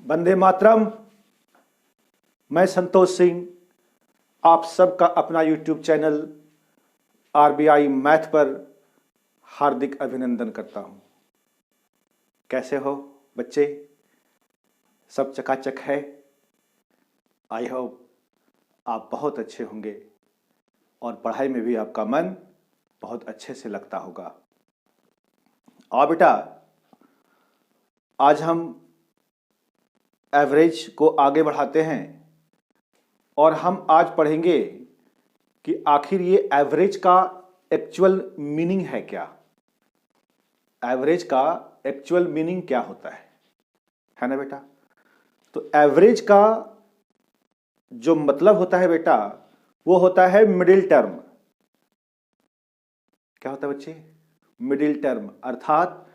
वंदे मातरम। मैं संतोष सिंह आप सबका अपना यूट्यूब चैनल आरबीआई मैथ पर हार्दिक अभिनंदन करता हूं। कैसे हो बच्चे? सब चकाचक है। आई होप आप बहुत अच्छे होंगे और पढ़ाई में भी आपका मन बहुत अच्छे से लगता होगा। और बेटा, आज हम एवरेज को आगे बढ़ाते हैं और हम आज पढ़ेंगे कि आखिर ये एवरेज का एक्चुअल मीनिंग है क्या। एवरेज का एक्चुअल मीनिंग क्या होता है ना बेटा? तो एवरेज का जो मतलब होता है बेटा, वो होता है मिडिल टर्म। क्या होता है बच्चे? मिडिल टर्म, अर्थात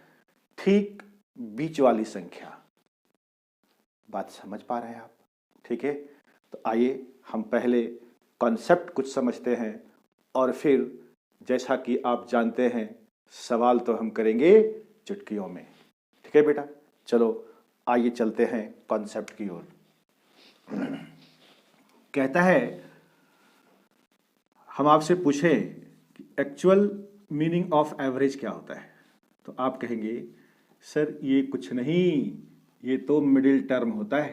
ठीक बीच वाली संख्या। बात समझ पा रहे हैं आप? ठीक है, तो आइए हम पहले कॉन्सेप्ट कुछ समझते हैं और फिर जैसा कि आप जानते हैं सवाल तो हम करेंगे चुटकियों में। ठीक है बेटा, चलो आइए चलते हैं कॉन्सेप्ट की ओर। कहता है हम आपसे पूछें कि एक्चुअल मीनिंग ऑफ एवरेज क्या होता है, तो आप कहेंगे सर ये कुछ नहीं, ये तो मिडिल टर्म होता है।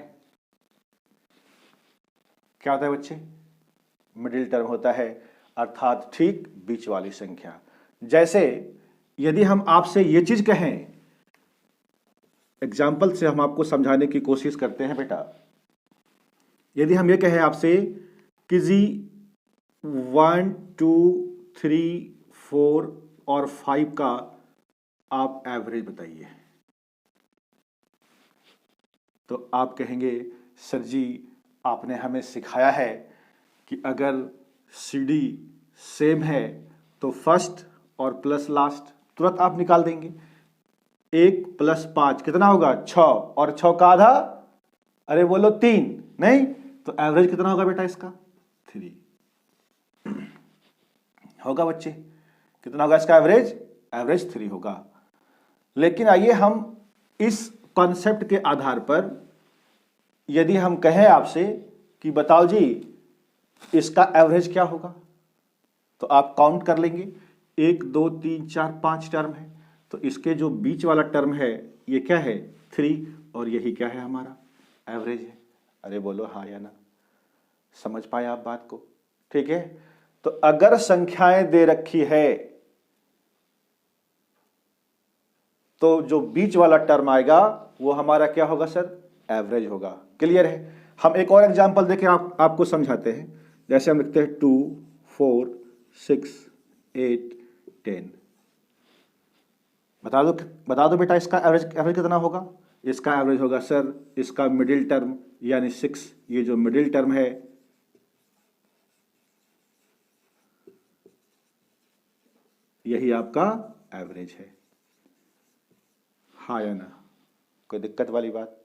क्या होता है बच्चे? मिडिल टर्म होता है, अर्थात ठीक बीच वाली संख्या। जैसे यदि हम आपसे ये चीज कहें, एग्जाम्पल से हम आपको समझाने की कोशिश करते हैं बेटा। यदि हम ये कहें आपसे कि जी 1 2 3 4 और 5 का आप एवरेज बताइए, तो आप कहेंगे सर जी आपने हमें सिखाया है कि अगर सीडी सेम है तो फर्स्ट और प्लस लास्ट तुरंत आप निकाल देंगे। 1 + 5 कितना होगा? 6, और 6 का आधा, अरे बोलो 3, नहीं तो एवरेज कितना होगा बेटा इसका? 3 होगा बच्चे। कितना होगा इसका एवरेज? एवरेज 3 होगा। लेकिन आइए हम इस कॉन्सेप्ट के आधार पर यदि हम कहें आपसे कि बताओ जी इसका एवरेज क्या होगा, तो आप काउंट कर लेंगे। 1 2 3 4 5 टर्म है, तो इसके जो बीच वाला टर्म है ये क्या है? 3, और यही क्या है? हमारा एवरेज है। अरे बोलो हाँ या ना? समझ पाए आप बात को? ठीक है, तो अगर संख्याएं दे रखी है तो जो बीच वाला टर्म आएगा वो हमारा क्या होगा सर? एवरेज होगा। क्लियर है? हम एक और एग्जांपल देके आपको समझाते हैं। जैसे हम लिखते हैं 2 4 6 8 10। बता दो बेटा इसका एवरेज कितना होगा? इसका एवरेज होगा सर इसका मिडिल टर्म यानी 6, ये जो मिडिल टर्म है यही आपका एवरेज है। हाँ या ना? कोई दिक्कत वाली बात?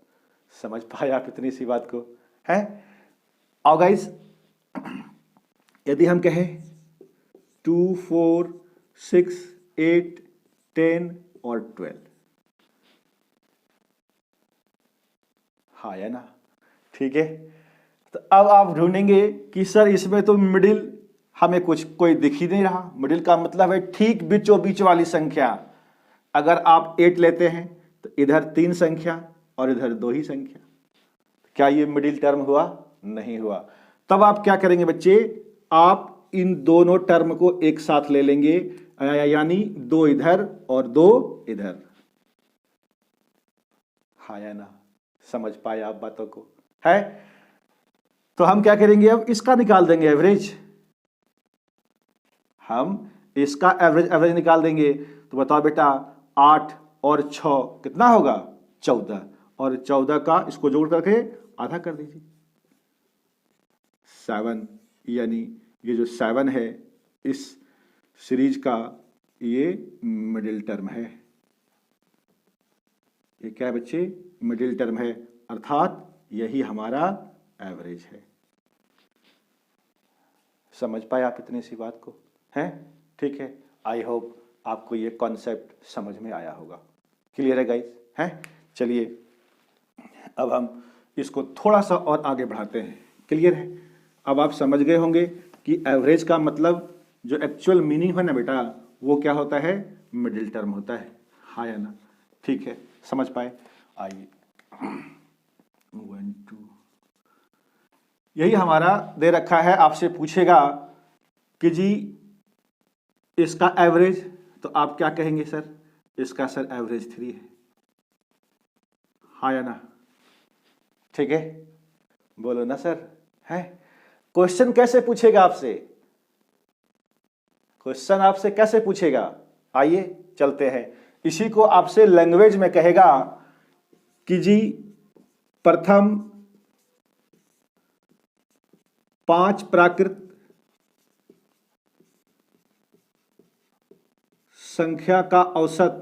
समझ पाए आप इतनी सी बात को? है? और गाइस यदि हम कहें 2 4 6 8 10 और 12, हाँ या ना? ठीक है, तो अब आप ढूंढेंगे कि सर इसमें तो मिडिल हमें कोई दिख ही नहीं रहा। मिडिल का मतलब है ठीक बीचों बीच वाली संख्या। अगर आप 8 लेते हैं तो इधर 3 संख्या और इधर 2 ही संख्या, क्या ये मिडिल टर्म हुआ? नहीं हुआ। तब आप क्या करेंगे बच्चे? आप इन दोनों टर्म को एक साथ ले लेंगे, यानी 2 इधर और 2 इधर। हाँ या ना? समझ पाए आप बातों को? है? तो हम क्या करेंगे? अब इसका निकाल देंगे एवरेज। हम इसका एवरेज निकाल देंगे। तो बताओ बेटा 8 और 6 कितना होगा? 14, और 14 का इसको जोड़ करके आधा कर दीजिए, 7, यानी ये जो 7 है इस सीरीज का ये मिडिल टर्म है। ये क्या है बच्चे? मिडिल टर्म है, अर्थात यही हमारा एवरेज है। समझ पाए आप इतनी सी बात को? है? ठीक है, आई होप आपको ये कॉन्सेप्ट समझ में आया होगा। क्लियर है गाइस? है? चलिए अब हम इसको थोड़ा सा और आगे बढ़ाते हैं। क्लियर है? अब आप समझ गए होंगे कि एवरेज का मतलब जो एक्चुअल मीनिंग है ना बेटा, वो क्या होता है? मिडिल टर्म होता है। हाँ या ना? ठीक है, समझ पाए? आइए 1 2, यही हमारा दे रखा है। आपसे पूछेगा कि जी इसका एवरेज, तो आप क्या कहेंगे सर? इसका सर एवरेज 3 है। हाँ या ना? ठीक है, बोलो ना सर। है क्वेश्चन कैसे पूछेगा आपसे? क्वेश्चन आपसे कैसे पूछेगा? आइए चलते हैं। इसी को आपसे लैंग्वेज में कहेगा कि जी प्रथम 5 प्राकृत संख्या का औसत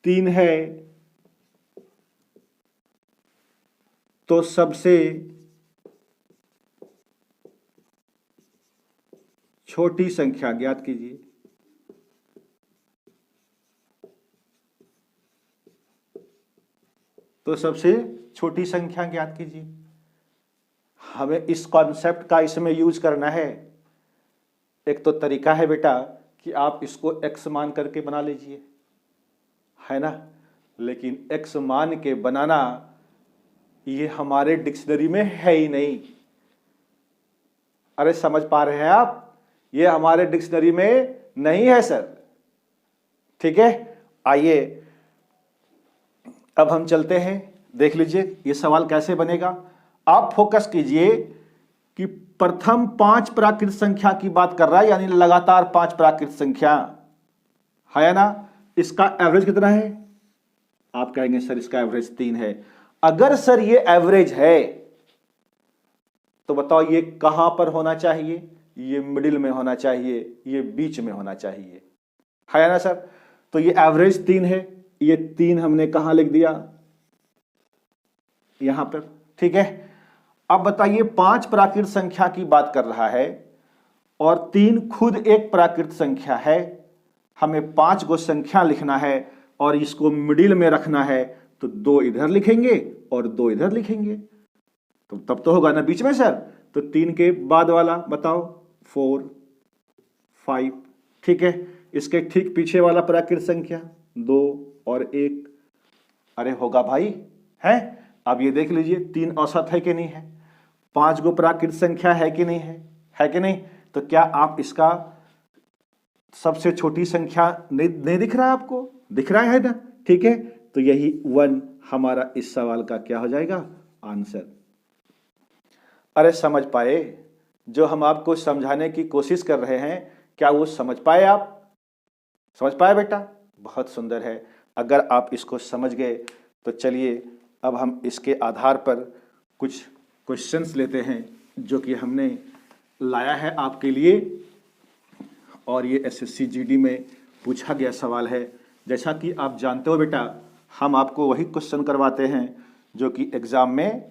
तीन है, तो सबसे छोटी संख्या ज्ञात कीजिए। तो सबसे छोटी संख्या ज्ञात कीजिए। हमें इस कॉन्सेप्ट का इसमें यूज करना है। एक तो तरीका है बेटा कि आप इसको x मान करके बना लीजिए, है ना, लेकिन x मान के बनाना ये हमारे डिक्शनरी में है ही नहीं। अरे समझ पा रहे हैं आप? ये हमारे डिक्शनरी में नहीं है सर। ठीक है, आइए अब हम चलते हैं। देख लीजिए ये सवाल कैसे बनेगा। आप फोकस कीजिए कि प्रथम 5 प्राकृत संख्या की बात कर रहा है, यानी लगातार 5 प्राकृत संख्या, है ना। इसका एवरेज कितना है? आप कहेंगे सर इसका एवरेज 3 है। अगर सर ये एवरेज है तो बताओ ये कहां पर होना चाहिए? ये मिडिल में होना चाहिए, ये बीच में होना चाहिए, है ना सर। तो ये एवरेज 3 है, ये 3 हमने कहां लिख दिया? यहां पर। ठीक है, अब बताइए 5 प्राकृत संख्या की बात कर रहा है और 3 खुद एक प्राकृत संख्या है। हमें 5 को संख्या लिखना है और इसको मिडिल में रखना है, तो 2 इधर लिखेंगे और 2 इधर लिखेंगे, तो तब तो होगा ना बीच में सर। तो 3 के बाद वाला बताओ 4 5। ठीक है, इसके ठीक पीछे वाला प्राकृत संख्या 2 और 1। अरे होगा भाई, है। अब ये देख लीजिए 3 औसत है कि नहीं है, 5 गो प्राकृत संख्या है कि नहीं है कि नहीं। तो क्या आप इसका सबसे छोटी संख्या नहीं दिख रहा है आपको? दिख रहा है ना? ठीक है, तो यही 1 हमारा इस सवाल का क्या हो जाएगा? आंसर। अरे समझ पाए? जो हम आपको समझाने की कोशिश कर रहे हैं, क्या वो समझ पाए? आप समझ पाए बेटा? बहुत सुंदर है। अगर आप इसको समझ गए तो चलिए अब हम इसके आधार पर कुछ क्वेश्चंस लेते हैं जो कि हमने लाया है आपके लिए, और ये एसएससी जीडी में पूछा गया सवाल है। जैसा कि आप जानते हो बेटा, हम आपको वही क्वेश्चन करवाते हैं जो कि एग्जाम में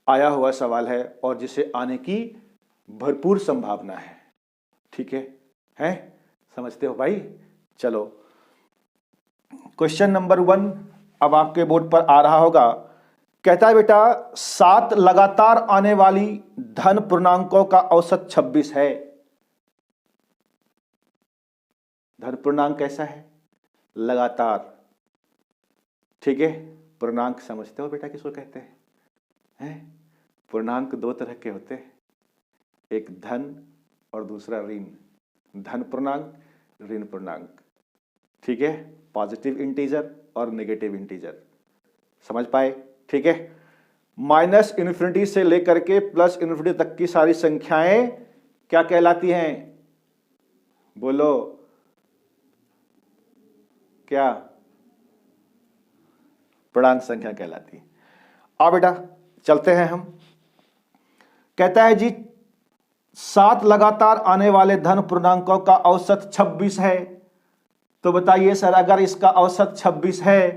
आया हुआ सवाल है और जिसे आने की भरपूर संभावना है। ठीक है? समझते हो भाई? चलो क्वेश्चन नंबर 1 अब आपके बोर्ड पर आ रहा होगा। कहता है बेटा 7 लगातार आने वाली धन पूर्णांकों का औसत 26 है। धन पूर्णांक कैसा है? लगातार। ठीक है, पूर्णांक समझते हो बेटा किसको कहते हैं? पूर्णांक 2 तरह के होते हैं, एक धन और दूसरा ऋण। धन पूर्णांक, ऋण पूर्णांक। ठीक है, पॉजिटिव इंटीजर और नेगेटिव इंटीजर। समझ पाए? ठीक है, माइनस इन्फिनिटी से लेकर के प्लस इन्फिनिटी तक की सारी संख्याएं क्या कहलाती हैं? बोलो क्या? पूर्णांक संख्या कहलाती है। अब बेटा चलते हैं हम। कहता है जी 7 लगातार आने वाले धन पूर्णांकों का औसत 26 है। तो बताइए सर अगर इसका औसत 26 है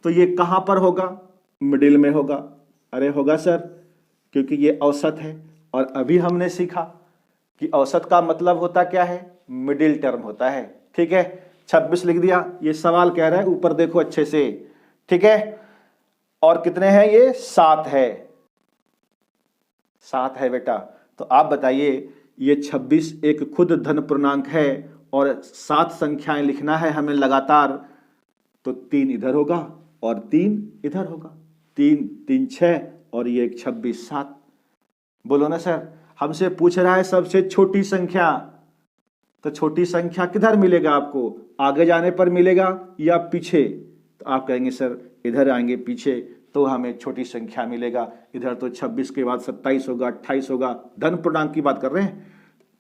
तो ये कहां पर होगा? मिडिल में होगा। अरे होगा सर, क्योंकि ये औसत है और अभी हमने सीखा कि औसत का मतलब होता क्या है? मिडिल टर्म होता है। ठीक है, 26 लिख दिया। ये सवाल कह रहा है ऊपर देखो अच्छे से, ठीक है। और कितने हैं ये? 7 है, 7 है बेटा। तो आप बताइए ये 26 एक खुद धन पूर्णांक है और 7 संख्याएं लिखना है हमें लगातार, तो 3 इधर होगा और 3 इधर होगा। 3 3 6 और ये 26 7। बोलो ना सर, हमसे पूछ रहा है सबसे छोटी संख्या, तो छोटी संख्या किधर मिलेगा आपको? आगे जाने पर मिलेगा या पीछे? तो आप कहेंगे सर इधर आएंगे पीछे तो हमें छोटी संख्या मिलेगा। इधर तो 26 के बाद 27 होगा, 28 होगा, धन पूर्णांक की बात कर रहे हैं,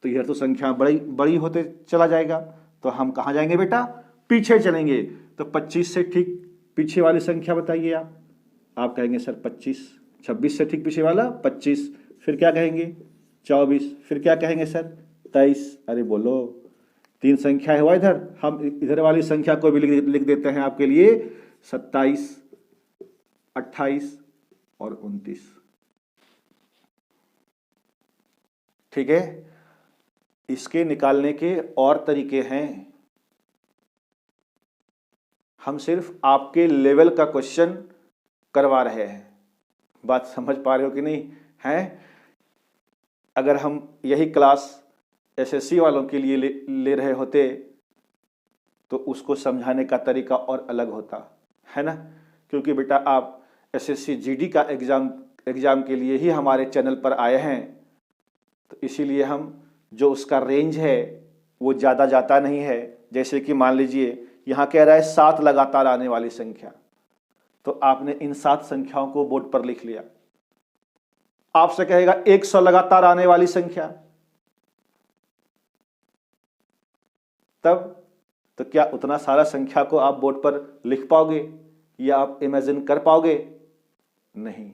तो इधर तो संख्या बड़ी बड़ी होते चला जाएगा। तो हम कहाँ जाएंगे बेटा? पीछे चलेंगे। तो 25 से ठीक पीछे वाली संख्या बताइए आप कहेंगे सर 25। 26 से ठीक पीछे वाला 25, फिर क्या कहेंगे? 24, फिर क्या कहेंगे सर? 23। अरे बोलो, 3 संख्या हुआ इधर, हम इधर वाली संख्या को भी लिख देते हैं आपके लिए 27, 28 और 29। ठीक है, इसके निकालने के और तरीके हैं। हम सिर्फ आपके लेवल का क्वेश्चन करवा रहे हैं। बात समझ पा रहे हो कि नहीं है? अगर हम यही क्लास एसएससी वालों के लिए ले रहे होते तो उसको समझाने का तरीका और अलग होता है ना, क्योंकि बेटा आप एसएससी जीडी का एग्जाम के लिए ही हमारे चैनल पर आए हैं, तो इसीलिए हम जो उसका रेंज है वो ज़्यादा जाता नहीं है। जैसे कि मान लीजिए यहाँ कह रहा है 7 लगातार आने वाली संख्या, तो आपने इन 7 संख्याओं को बोर्ड पर लिख लिया। आपसे कहेगा 100 लगातार आने वाली संख्या, तब तो क्या उतना सारा संख्या को आप बोर्ड पर लिख पाओगे या आप इमेजिन कर पाओगे? नहीं।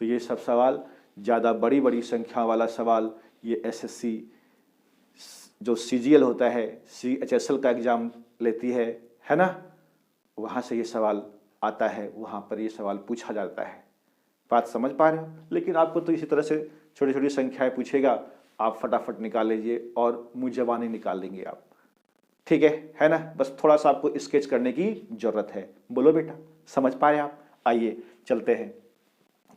तो ये सब सवाल ज़्यादा बड़ी बड़ी संख्या वाला सवाल ये एसएससी जो सीजीएल होता है, सीएचएसएल का एग्जाम लेती है ना, वहाँ से ये सवाल आता है, वहाँ पर ये सवाल पूछा जाता है। बात समझ पा रहे हो? लेकिन आपको तो इसी तरह से छोटी छोटी संख्याएं पूछेगा, आप फटाफट निकाल लीजिए और मुँह जबानी निकाल लेंगे आप। ठीक है ना? बस थोड़ा सा आपको स्केच करने की जरूरत है। बोलो बेटा, समझ पाए आप? आइए चलते हैं।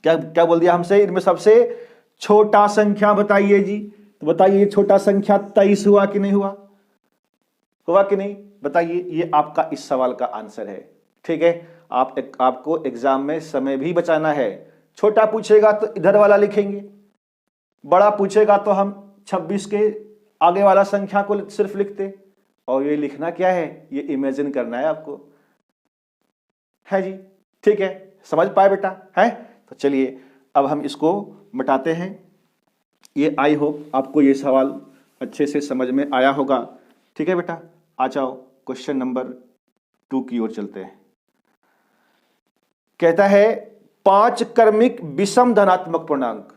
क्या क्या बोल दिया हमसे? इनमें सबसे छोटा संख्या बताइए जी। तो बताइए छोटा संख्या 23 हुआ कि नहीं हुआ? हुआ कि नहीं? बताइए, ये आपका इस सवाल का आंसर है। ठीक है, आपको एग्जाम में समय भी बचाना है। छोटा पूछेगा तो इधर वाला लिखेंगे, बड़ा पूछेगा तो हम 26 के आगे वाला संख्या को सिर्फ लिखते। और ये लिखना क्या है? ये इमेजिन करना है आपको, है जी? ठीक है, समझ पाए बेटा? है तो चलिए अब हम इसको मिटाते हैं। ये आई होप आपको ये सवाल अच्छे से समझ में आया होगा। ठीक है बेटा, आ जाओ क्वेश्चन नंबर 2 की ओर चलते हैं। कहता है 5 क्रमिक विषम धनात्मक पूर्णांक।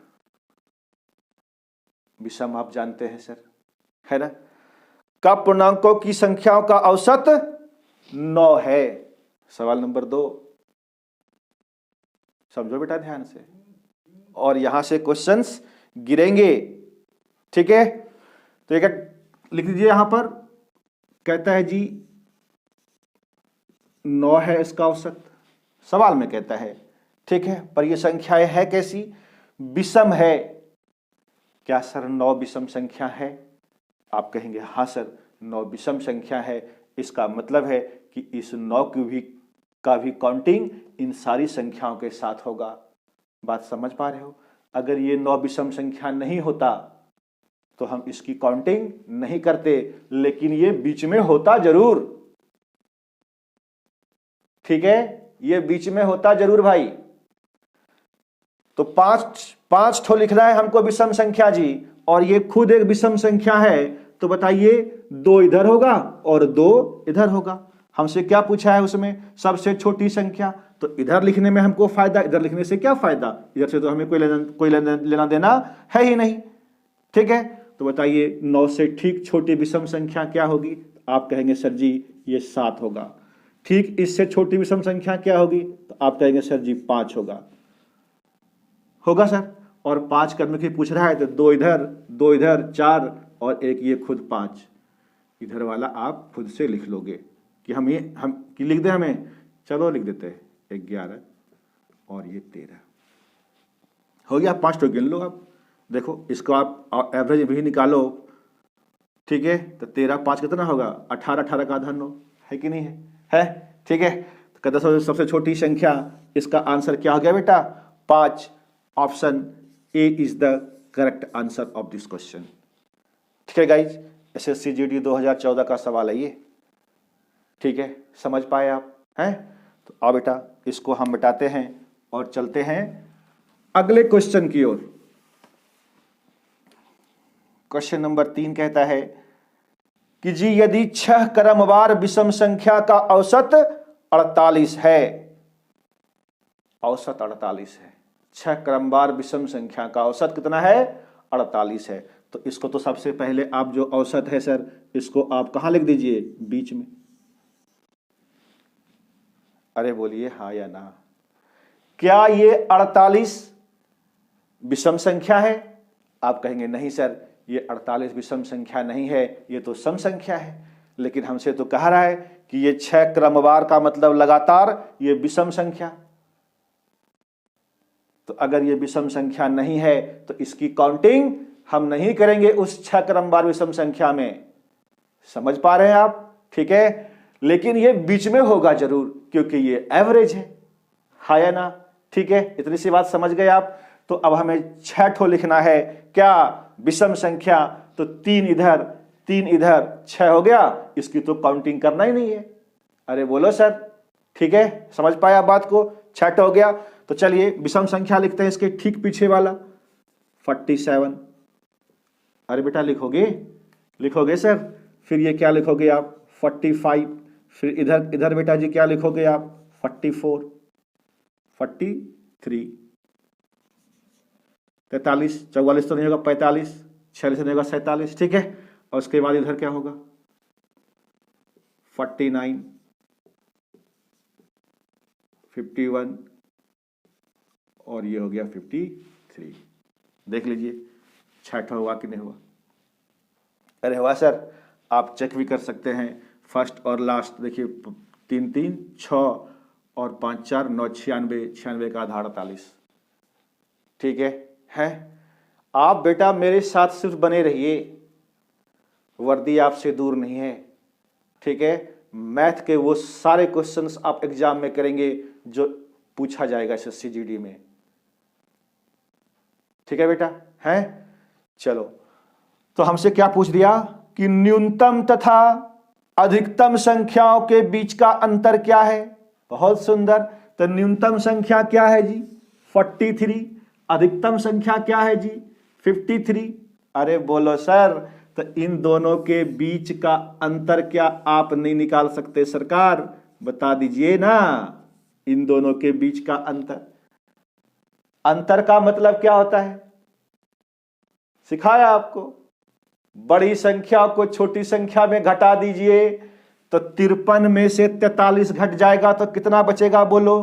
विषम आप जानते हैं सर, है ना? का पूर्णांकों की संख्याओं का औसत 9 है। सवाल नंबर 2 समझो बेटा ध्यान से, और यहां से क्वेश्चंस गिरेंगे। ठीक है, तो एक लिख दीजिए यहां पर। कहता है जी 9 है इसका औसत, सवाल में कहता है। ठीक है, पर ये संख्याएं है कैसी? विषम है। क्या सर 9 विषम संख्या है? आप कहेंगे हाँ सर 9 विषम संख्या है। इसका मतलब है कि इस 9 का भी काउंटिंग इन सारी संख्याओं के साथ होगा। बात समझ पा रहे हो? अगर ये 9 विषम संख्या नहीं होता तो हम इसकी काउंटिंग नहीं करते, लेकिन ये बीच में होता जरूर। ठीक है, ये बीच में होता जरूर भाई। तो 5 ठो लिखना है हमको विषम संख्या जी, और ये खुद एक विषम संख्या है। तो बताइए 2 इधर होगा और 2 इधर होगा। हमसे क्या पूछा है उसमें? सबसे छोटी संख्या। तो इधर लिखने में हमको फायदा, इधर लिखने से क्या फायदा? इधर से तो हमें कोई लेना देना है ही नहीं। ठीक है, तो बताइए 9 से ठीक छोटी विषम संख्या क्या होगी? आप कहेंगे सर जी ये 7 होगा। ठीक इससे छोटी विषम संख्या क्या होगी? तो आप कहेंगे सर जी 5 होगा सर। और 5 क्रमिक ही पूछ रहा है तो 2 इधर 4 और एक ये खुद 5। इधर वाला आप खुद से लिख लोगे कि हम कि लिख दे हमें, चलो लिख देते हैं 11 और ये 13 हो गया। 5 तो गिन लो आप, देखो इसको आप एवरेज भी निकालो, ठीक है। तो 13 5 कितना होगा, 18, 18 का आधा 9 है कि नहीं है? ठीक है। तो कहते सबसे छोटी संख्या, इसका आंसर क्या हो गया बेटा, 5। Option A is the correct answer of this question. ठीक है गाइज, एसएससी जीडी 2014 का सवाल है ये, ठीक है। समझ पाए आप हैं? तो आओ बेटा इसको हम मिटाते हैं और चलते हैं अगले क्वेश्चन की ओर। क्वेश्चन नंबर 3 कहता है कि जी यदि 6 क्रमवार विषम संख्या का औसत 48 है, औसत 48 है, 6 क्रमवार विषम संख्या का औसत कितना है, 48 है। तो इसको तो सबसे पहले आप जो औसत है सर, इसको आप कहां लिख दीजिए, बीच में। अरे बोलिए हाँ या ना, क्या ये 48 विषम संख्या है? आप कहेंगे नहीं सर, ये 48 विषम संख्या नहीं है, ये तो सम संख्या है। लेकिन हमसे तो कह रहा है कि ये 6 क्रमवार का मतलब लगातार ये विषम संख्या। तो अगर ये विषम संख्या नहीं है तो इसकी काउंटिंग हम नहीं करेंगे उस 6 क्रमवार विषम संख्या में। समझ पा रहे हैं आप? ठीक है। लेकिन ये बीच में होगा जरूर, क्योंकि ये एवरेज है या ना? ठीक है, इतनी सी बात समझ गए आप। तो अब हमें 6 ठो लिखना है, क्या विषम संख्या, तो 3 इधर 3 इधर, 6 हो गया, इसकी तो काउंटिंग करना ही नहीं है। अरे बोलो सर, ठीक है, समझ पाया बात को? 6 हो गया। तो चलिए विषम संख्या लिखते हैं इसके ठीक पीछे वाला 47। अरे बेटा लिखोगे सर, फिर ये क्या लिखोगे आप, 45। फिर इधर इधर बेटा जी क्या लिखोगे आप, 44, 43, 43, 44 तो नहीं होगा, 45, 46 नहीं होगा, 47। ठीक है। और उसके बाद इधर क्या होगा, 49, 51 और ये हो गया 53। देख लीजिए 6 हुआ कि नहीं हुआ? अरे हुआ सर, आप चेक भी कर सकते हैं। फर्स्ट और लास्ट देखिए, 3 3 6 और 5 4 9, 96, 96 का आधा 48। ठीक है। आप बेटा मेरे साथ सिर्फ बने रहिए, वर्दी आपसे दूर नहीं है। ठीक है। मैथ के वो सारे क्वेश्चंस आप एग्जाम में करेंगे जो पूछा जाएगा एसएससी जीडी में। ठीक है बेटा, है? चलो, तो हमसे क्या पूछ दिया कि न्यूनतम तथा अधिकतम संख्याओं के बीच का अंतर क्या है। बहुत सुंदर। तो न्यूनतम संख्या क्या है जी, 43। अधिकतम संख्या क्या है जी, 53। अरे बोलो सर, तो इन दोनों के बीच का अंतर क्या आप नहीं निकाल सकते सरकार? बता दीजिए ना, इन दोनों के बीच का अंतर। अंतर का मतलब क्या होता है, सिखाया आपको। बड़ी संख्या को छोटी संख्या में घटा दीजिए, तो 53 में से 43 घट जाएगा तो कितना बचेगा बोलो?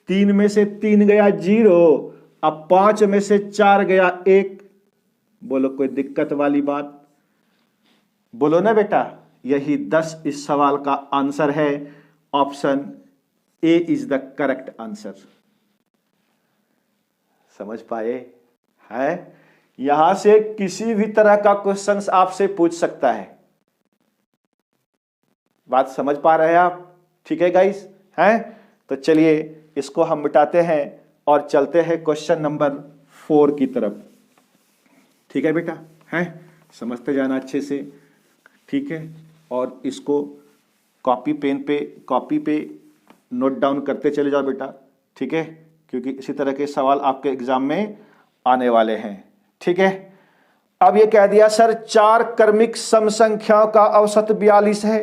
3 में से 3 गया 0, अब 5 में से 4 गया 1। बोलो कोई दिक्कत वाली बात? बोलो ना बेटा। यही 10 इस सवाल का आंसर है। Option A is the correct answer. समझ पाए? है? यहां से किसी भी तरह का क्वेश्चन आपसे पूछ सकता है। बात समझ पा रहे हैं आप? ठीक है गाइस, हैं? तो चलिए इसको हम मिटाते हैं और चलते हैं क्वेश्चन नंबर 4 की तरफ। ठीक है बेटा, हैं? समझते जाना अच्छे से। ठीक है। और इसको कॉपी पे नोट डाउन करते चले जाओ बेटा। ठीक है, क्योंकि इसी तरह के सवाल आपके एग्जाम में आने वाले हैं। ठीक है। अब ये कह दिया सर 4 क्रमिक सम संख्याओं का औसत 42 है,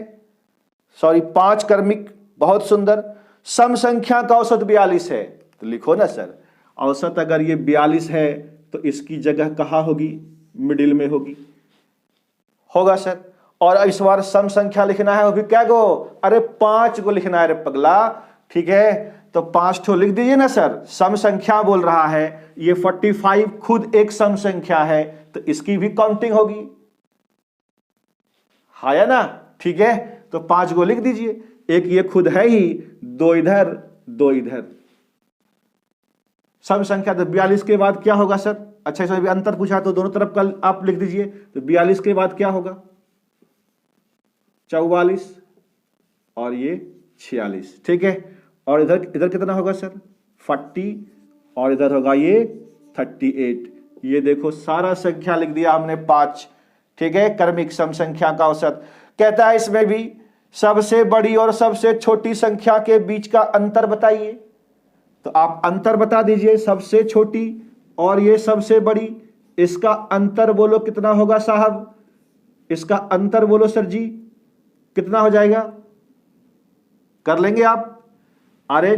सॉरी 5 क्रमिक, बहुत सुंदर, सम संख्या का औसत 42 है। तो लिखो ना सर, औसत अगर ये 42 है तो इसकी जगह कहाँ होगी, मिडिल में होगी। होगा सर। और इस बार सम संख्या लिखना है, वो भी क्या गो, अरे 5 को लिखना है रे पगला। ठीक है, तो 5 ठो लिख दीजिए ना सर। सम संख्या बोल रहा है, ये 45 खुद एक सम संख्या है, तो इसकी भी काउंटिंग होगी। हाँ या ना? ठीक है, तो 5 को लिख दीजिए, एक ये खुद है ही, 2 इधर 2 इधर। सम संख्या तो 42 के बाद क्या होगा सर? अच्छा, इसमें भी अंतर पूछा तो दोनों तरफ का आप लिख दीजिए, तो 42 के बाद क्या होगा? 44 और ये 46। ठीक है, और इधर इधर कितना होगा सर? 40 और इधर होगा ये 38। ये देखो सारा संख्या लिख दिया हमने 5। ठीक है, क्रमिक सम संख्या का औसत। कहता है इसमें भी सबसे बड़ी और सबसे छोटी संख्या के बीच का अंतर बताइए। तो आप अंतर बता दीजिए, सबसे छोटी और ये सबसे बड़ी, इसका अंतर बोलो कितना होगा साहब? इसका अंतर बोलो सर जी, कितना हो जाएगा? कर लेंगे आप? अरे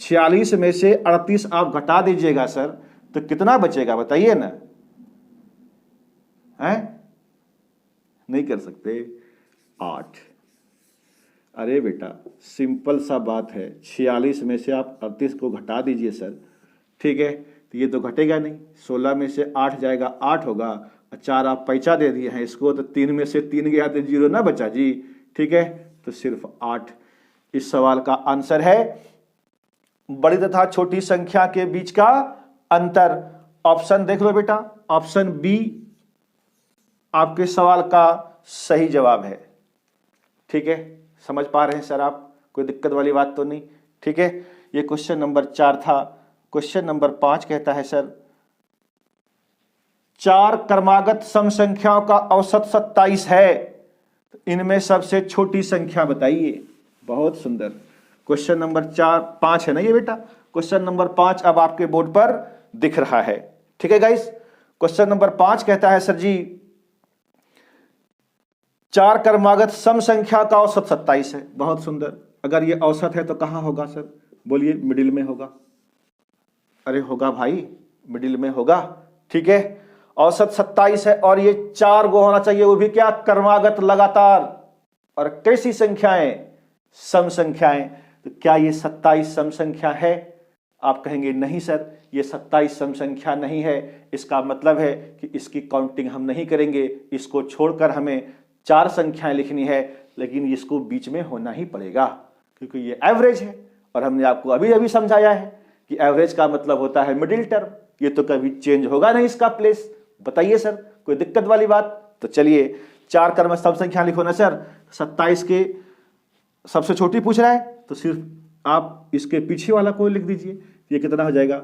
46 में से 38 आप घटा दीजिएगा सर, तो कितना बचेगा बताइए ना? हैं? नहीं कर सकते? 8। अरे बेटा सिंपल सा बात है, 46 में से आप 38 को घटा दीजिए सर। ठीक है, तो ये तो घटेगा नहीं, 16 में से 8 जाएगा, 8 होगा, 4 आप पैसा दे दिए हैं इसको, तो 3 में से 3 गया तो 0 ना बचा जी। ठीक है, तो सिर्फ 8 इस सवाल का आंसर है। बड़ी तथा छोटी संख्या के बीच का अंतर, ऑप्शन देख लो बेटा, ऑप्शन बी आपके सवाल का सही जवाब है। ठीक है, समझ पा रहे हैं सर आप? कोई दिक्कत वाली बात तो नहीं? ठीक है, ये क्वेश्चन नंबर 4 था। क्वेश्चन नंबर 5 कहता है सर 4 क्रमागत सम संख्याओं का औसत 27 है, इनमें सबसे छोटी संख्या बताइए। बहुत सुंदर। क्वेश्चन नंबर 5 है ना ये बेटा? क्वेश्चन नंबर 5 अब आपके बोर्ड पर दिख रहा है। ठीक है गाइस, क्वेश्चन नंबर 5 कहता है सर जी 4 क्रमागत सम संख्या का औसत 27 है। बहुत सुंदर। अगर ये औसत है तो कहां होगा सर? बोलिए, मिडिल में होगा। अरे होगा भाई, मिडिल में होगा। ठीक है, औसत 27 है और ये 4 गो होना चाहिए, वो भी क्या? क्रमागत, लगातार। और कैसी संख्याएं? सम संख्याएं। तो क्या ये 27 सम संख्या है? आप कहेंगे नहीं सर, ये 27 सम संख्या नहीं है। इसका मतलब है कि इसकी काउंटिंग हम नहीं करेंगे, इसको छोड़कर हमें 4 संख्याएं लिखनी है, लेकिन इसको बीच में होना ही पड़ेगा क्योंकि ये एवरेज है। और हमने आपको अभी अभी समझाया है कि एवरेज का मतलब होता है मिडिल टर्म। ये तो कभी चेंज होगा नहीं इसका प्लेस। बताइए सर, कोई दिक्कत वाली बात? तो चलिए 4 क्रम सम संख्या लिखो ना सर। 27 के सबसे छोटी पूछ रहा है तो सिर्फ आप इसके पीछे वाला को लिख दीजिए। ये कितना हो जाएगा?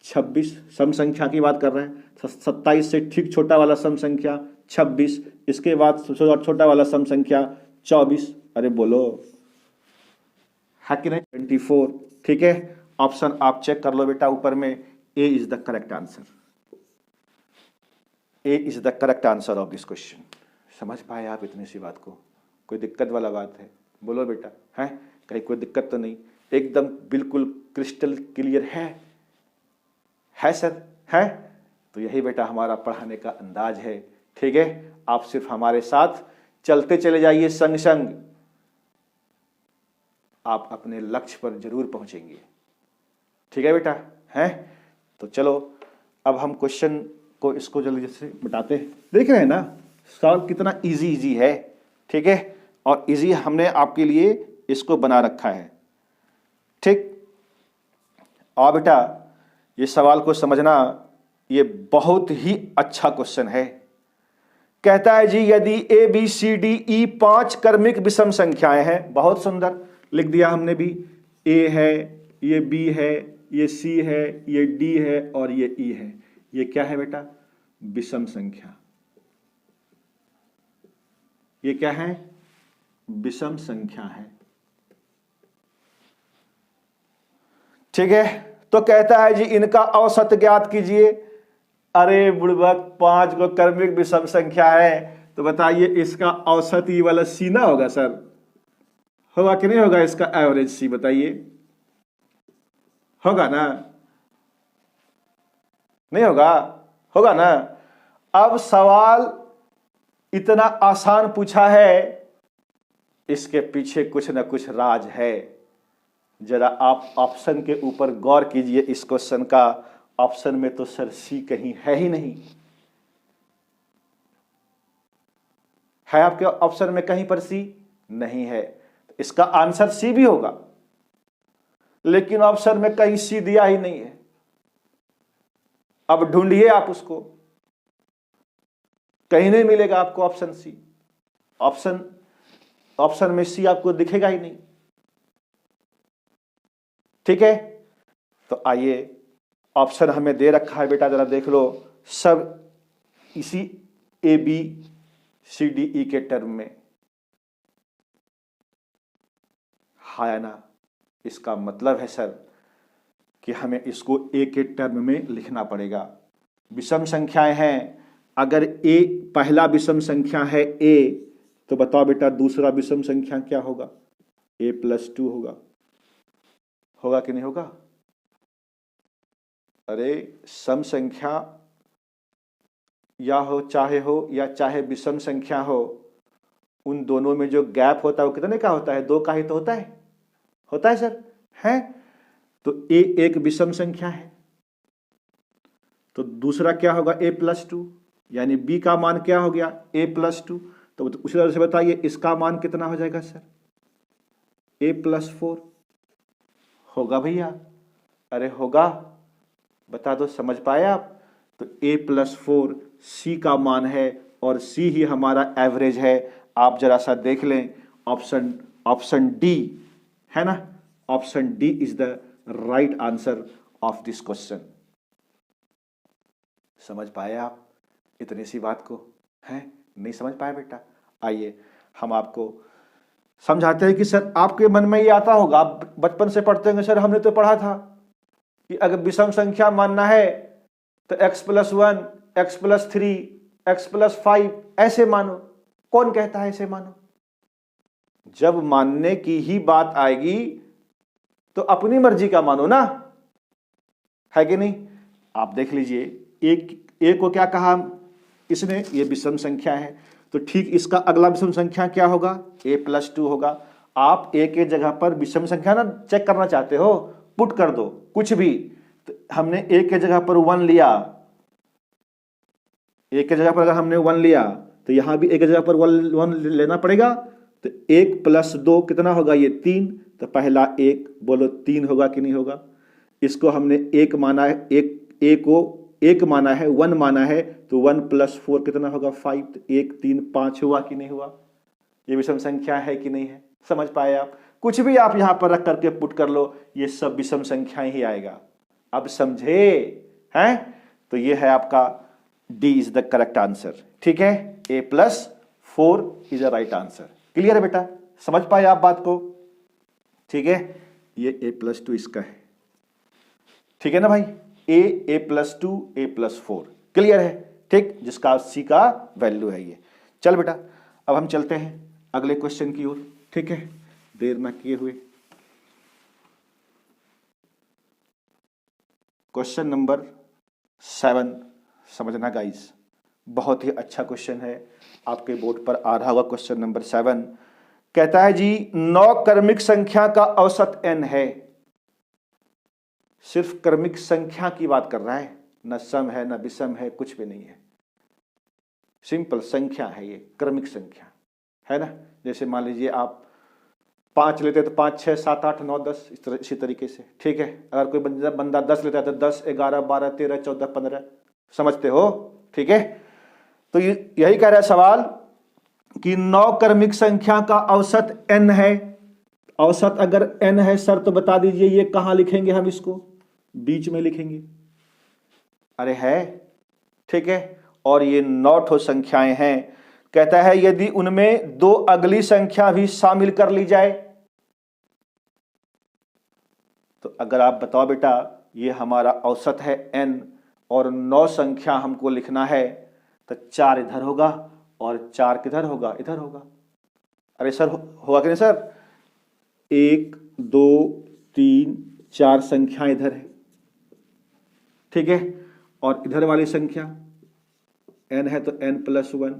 26। सम संख्या की बात कर रहे हैं। 27 से ठीक छोटा वाला सम संख्या 26, इसके बाद छोटा वाला सम संख्या 24। अरे बोलो, है कि नहीं? 24। ठीक है, ऑप्शन आप चेक कर लो बेटा ऊपर में। A is the correct answer. A is the correct answer of this question. समझ पाए आप इतनी सी बात को? कोई दिक्कत वाला बात है? बोलो बेटा, है कहीं कोई दिक्कत तो नहीं? एकदम बिल्कुल क्रिस्टल क्लियर है सर? है तो यही बेटा हमारा पढ़ाने का अंदाज है। ठीक है, आप सिर्फ हमारे साथ चलते चले जाइए, संग संग आप अपने लक्ष्य पर जरूर पहुंचेंगे। ठीक है बेटा? है तो चलो अब हम क्वेश्चन को इसको जल्दी से मिटाते हैं। देख रहे हैं ना सवाल कितना इजी है? ठीक है, और इजी हमने आपके लिए इसको बना रखा है। ठीक, और बेटा ये सवाल को समझना, ये बहुत ही अच्छा क्वेश्चन है। कहता है जी यदि A B C D E 5 क्रमिक विषम संख्याएं हैं। बहुत सुंदर लिख दिया हमने भी। ए है, ये बी है, ये सी है, ये डी है और ये ई है। ये क्या है बेटा? विषम संख्या। ये क्या है? विषम संख्या है। ठीक है, तो कहता है जी इनका औसत ज्ञात कीजिए। अरे बुड़बक, 5 को क्रमिक विषम संख्या है, तो बताइए इसका औसत ये वाला सी ना होगा सर? होगा कि नहीं होगा? इसका एवरेज सी बताइए, होगा ना? नहीं होगा? होगा ना? अब सवाल इतना आसान पूछा है, इसके पीछे कुछ ना कुछ राज है। जरा आप ऑप्शन के ऊपर गौर कीजिए। इस क्वेश्चन का ऑप्शन में तो सर सी कहीं है ही नहीं। है आपके ऑप्शन में कहीं पर सी? नहीं है। इसका आंसर सी भी होगा, लेकिन ऑप्शन में कहीं सी दिया ही नहीं है। अब ढूंढिए आप उसको, कहीं नहीं मिलेगा आपको ऑप्शन सी। ऑप्शन में सी आपको दिखेगा ही नहीं। ठीक है, तो आइए, ऑप्शन हमें दे रखा है बेटा, जरा देख लो, सब इसी A B C D E के टर्म में है ना। इसका मतलब है सर कि हमें इसको ए के टर्म में लिखना पड़ेगा। विषम संख्याएं हैं, अगर ए पहला विषम संख्या है ए, तो बताओ बेटा दूसरा विषम संख्या क्या होगा? a+2 होगा। होगा कि नहीं होगा? अरे सम संख्या या चाहे विषम संख्या हो, उन दोनों में जो गैप होता है वो कितने का होता है? 2 का ही तो होता है। होता है सर, है? तो a एक विषम संख्या है, तो दूसरा क्या होगा? a+2, यानी b का मान क्या हो गया? a+2। तो उसी तरह से बताइए इसका मान कितना हो जाएगा सर? a+4 होगा भैया? अरे होगा, बता दो, समझ पाए आप? तो a+4 c का मान है और c ही हमारा एवरेज है। आप जरा सा देख लें, ऑप्शन डी है ना, option D is the right answer of this question. समझ पाए आप इतनी सी बात को? है नहीं समझ पाए बेटा? आइए हम आपको समझाते हैं कि सर आपके मन में ये आता होगा, आप बचपन से पढ़ते होंगे, सर हमने तो पढ़ा था कि अगर विषम संख्या मानना है तो x+1, x+3, x+5 ऐसे मानो। कौन कहता है ऐसे मानो? जब मानने की ही बात आएगी तो अपनी मर्जी का मानो ना, है कि नहीं? आप देख लीजिए, एक को क्या कहा इसने? ये विषम संख्या है, तो ठीक इसका अगला विषम संख्या क्या होगा? a+2 होगा। आप a के जगह पर विषम संख्या ना चेक करना चाहते हो, पुट कर दो कुछ भी। तो हमने a के जगह पर 1 लिया, a के जगह पर अगर हमने 1 लिया तो यहां भी a के जगह पर 1 लेना पड़ेगा। तो 1+2 कितना होगा? ये 3। तो पहला 1 बोलो 3 होगा कि नहीं होगा? इसको हमने 1 माना है, a को 1 माना है, 1 माना है, तो 1+4 कितना होगा? 5। तो 1 3 5 हुआ कि नहीं हुआ? ये विषम संख्या है कि नहीं है? समझ पाए आप? कुछ भी आप यहां पर रख करके पुट कर लो, ये सब विषम संख्याएं ही आएगा। अब समझे हैं? तो ये है आपका D is the correct answer. ठीक है, a+4 is the right answer. Clear है बेटा? समझ पाए आप बात को? ठीक है, ये a+2 इसका है। ठीक है ना भाई? a+2 a+4 क्लियर है? ठीक, जिसका c का वैल्यू है ये। चल बेटा, अब हम चलते हैं अगले क्वेश्चन की ओर। ठीक है, देर ना किए हुए क्वेश्चन नंबर 7 समझना गाइस, बहुत ही अच्छा क्वेश्चन है, आपके बोर्ड पर आ रहा होगा। क्वेश्चन नंबर 7 कहता है जी 9 क्रमिक संख्या का औसत n है। सिर्फ क्रमिक संख्या की बात कर रहा है, न सम है न विषम है, कुछ भी नहीं है, सिंपल संख्या है ये, क्रमिक संख्या है ना। जैसे मान लीजिए आप 5 लेते हैं तो 5 6 7 8 9 10 इसी तरीके से। ठीक है, अगर कोई बंदा 10 लेता है तो 10 11 12 13 14 15, समझते हो? ठीक है, तो यही कह रहा है सवाल कि 9 क्रमिक संख्या का औसत n है। औसत अगर n है सर तो बता दीजिए ये कहां लिखेंगे हम इसको? बीच में लिखेंगे। अरे है, ठीक है, और ये 9 ठो संख्याएं हैं। कहता है यदि उनमें 2 अगली संख्या भी शामिल कर ली जाए, तो अगर आप बताओ बेटा ये हमारा औसत है n और 9 संख्या हमको लिखना है, तो 4 इधर होगा और 4 किधर होगा? इधर होगा। अरे सर होगा कि नहीं सर? 1 2 3 4 संख्या इधर है, ठीक है, और इधर वाली संख्या n है तो n+1,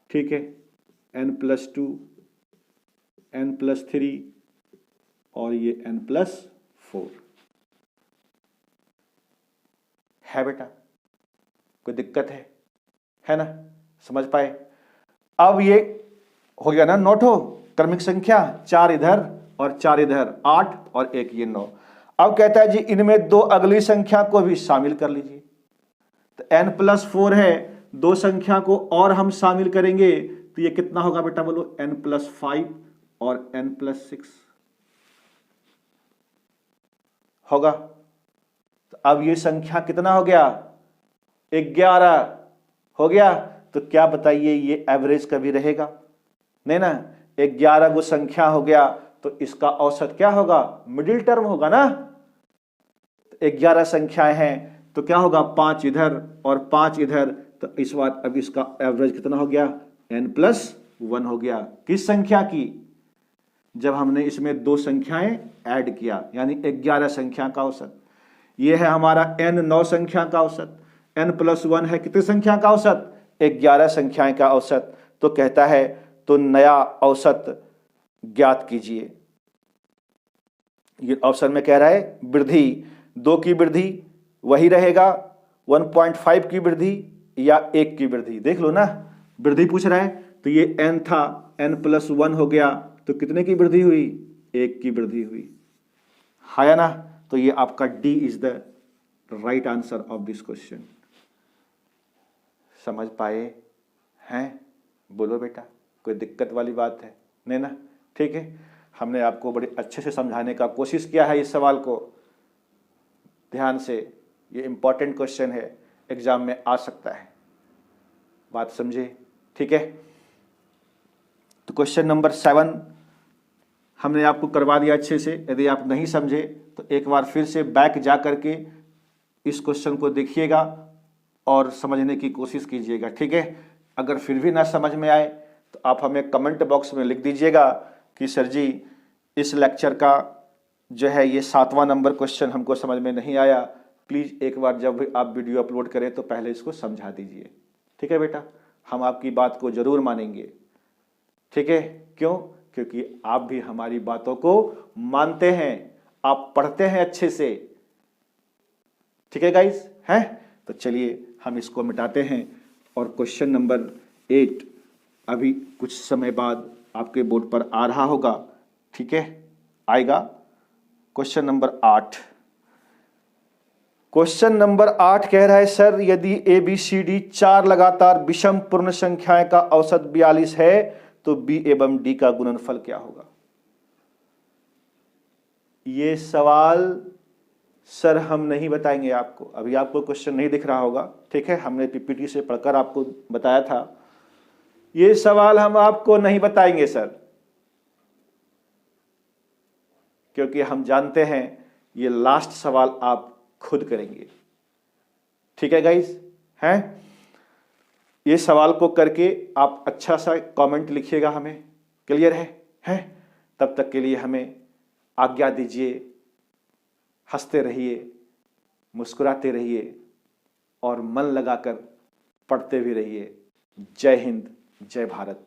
ठीक है, n+2, n+3 और ये n+4 है बेटा। कोई दिक्कत है ना? समझ पाए? अब ये हो गया ना 9 ठो क्रमिक संख्या, 4 इधर और 4 इधर, 8 और 1 ये 9। अब कहता है जी इनमें 2 अगली संख्या को भी शामिल कर लीजिए। तो n+4 है, 2 संख्या को और हम शामिल करेंगे तो ये कितना होगा बेटा बोलो, n+5 और n+6 होगा। तो अब ये संख्या कितना हो गया, 11 हो गया। तो क्या बताइए ये एवरेज कभी रहेगा नहीं ना, 11 गो संख्या हो गया तो इसका औसत क्या होगा, मिडिल टर्म होगा ना। 11 संख्याएं हैं तो क्या होगा, 5 इधर और 5 इधर, तो इस बार अब इसका एवरेज कितना हो गया, n+1 हो गया। किस संख्या की, जब हमने इसमें 2 संख्याएं ऐड किया, यानी 11 संख्या का औसत। यह है हमारा n 9 संख्या का औसत, n+1 है कितनी संख्या का औसत, 11 संख्याएं का औसत। तो कहता है तो नया औसत ज्ञात कीजिए। ये ऑप्शन में कह रहा है वृद्धि, 2 की वृद्धि वही रहेगा, 1.5 की वृद्धि या 1 की वृद्धि, देख लो ना, वृद्धि पूछ रहा है। तो ये n था, n+1 हो गया तो कितने की वृद्धि हुई, 1 की वृद्धि हुई, है ना। तो ये आपका D is the right answer of this question. समझ पाए हैं, बोलो बेटा, कोई दिक्कत वाली बात है नहीं ना, ठीक है। हमने आपको बड़े अच्छे से समझाने का कोशिश किया है इस सवाल को, ध्यान से, ये इंपॉर्टेंट क्वेश्चन है, एग्जाम में आ सकता है, बात समझे, ठीक है। तो क्वेश्चन नंबर 7 हमने आपको करवा दिया अच्छे से। यदि आप नहीं समझे तो एक बार फिर से बैक जा करके इस क्वेश्चन को देखिएगा और समझने की कोशिश कीजिएगा, ठीक है। अगर फिर भी ना समझ में आए तो आप हमें कमेंट बॉक्स में लिख दीजिएगा कि सर जी इस लेक्चर का जो है ये 7वां नंबर क्वेश्चन हमको समझ में नहीं आया, प्लीज़ एक बार जब भी आप वीडियो अपलोड करें तो पहले इसको समझा दीजिए, ठीक है बेटा। हम आपकी बात को ज़रूर मानेंगे, ठीक है। क्यों, क्योंकि आप भी हमारी बातों को मानते हैं, आप पढ़ते हैं अच्छे से, ठीक है गाइस, हैं। तो चलिए हम इसको मिटाते हैं और क्वेश्चन नंबर 8 अभी कुछ समय बाद आपके बोर्ड पर आ रहा होगा, ठीक है, आएगा। क्वेश्चन नंबर 8, क्वेश्चन नंबर 8 कह रहा है सर यदि ABCD 4 लगातार विषम पूर्ण संख्याएं का औसत 42 है तो B एवं D का गुणनफल क्या होगा। ये सवाल सर हम नहीं बताएंगे आपको, अभी आपको क्वेश्चन नहीं दिख रहा होगा, ठीक है, हमने PPT से पढ़कर आपको बताया था। ये सवाल हम आपको नहीं बताएंगे सर, क्योंकि हम जानते हैं ये लास्ट सवाल आप खुद करेंगे, ठीक है गाइस, हैं। ये सवाल को करके आप अच्छा सा कमेंट लिखिएगा हमें, क्लियर है। तब तक के लिए हमें आज्ञा दीजिए, हंसते रहिए, मुस्कुराते रहिए और मन लगाकर पढ़ते भी रहिए। जय हिंद, जय भारत।